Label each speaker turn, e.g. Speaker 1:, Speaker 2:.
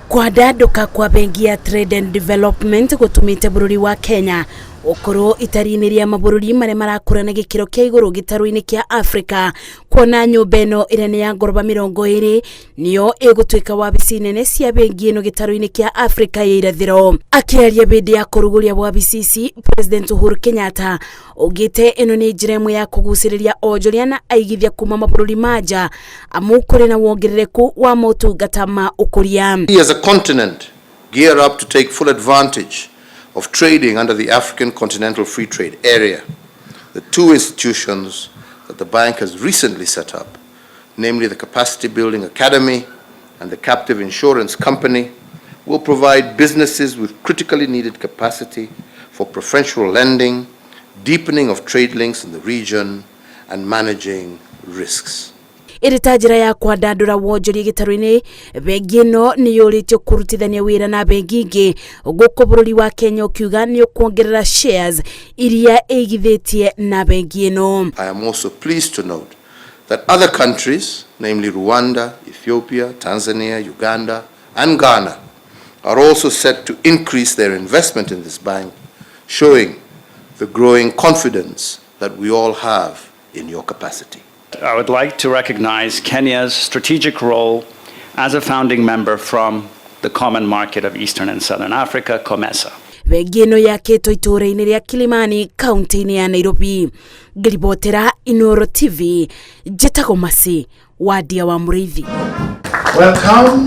Speaker 1: Kwandaduka kwa bengi ya Trade and Development gutumite bururi wa Kenya okoro itari-ini ria mabururi mare marakura na gikiro kia iguru gitaru-ini kia Africa kuona nyumba ino ira ni ya ngoroba 20 niyo igutwika wabici nene cia bengi ino gitaru-ini kia Africa ya irathiro. Akiaria bindi ya kuruguria wabici, President Uhuru Kenyatta ugite ino ni njira imwe ya kuguciriria onjoria na aigithia kuma mabururi manja amu kuri na wongerereku wa motungata ma ukuria.
Speaker 2: We as a continent gear up to take full advantage of trading under the African Continental Free Trade Area. The two institutions that the bank has recently set up, namely the Capacity Building Academy and the Captive Insurance Company, will provide businesses with critically needed capacity for preferential lending, deepening of trade links in the region, and managing risks.
Speaker 1: Iritajira ya kwandandura wonjoria gitaru-ini bengi ino ni yuritio kurutithania wira na bengi ingi guku bururi wa Kenya ukiuga ni ukuongerera shares iria eigithitie na bengi ino.
Speaker 2: I am also pleased to note that other countries, namely Rwanda, Ethiopia, Tanzania, Uganda, and Ghana, are also set to increase their investment in this bank, showing the growing confidence that we all have in your capacity.
Speaker 3: I would like to recognize Kenya's strategic role as a founding member from the Common Market of Eastern and Southern Africa, COMESA.
Speaker 1: Bengi ino yakitwo itura-ini ria Kilimani, kaunti-ini ya Nairobi. Ngiribotera Inooro TV, njitagwo Masi, wadia wa Muriithi.
Speaker 4: Welcome.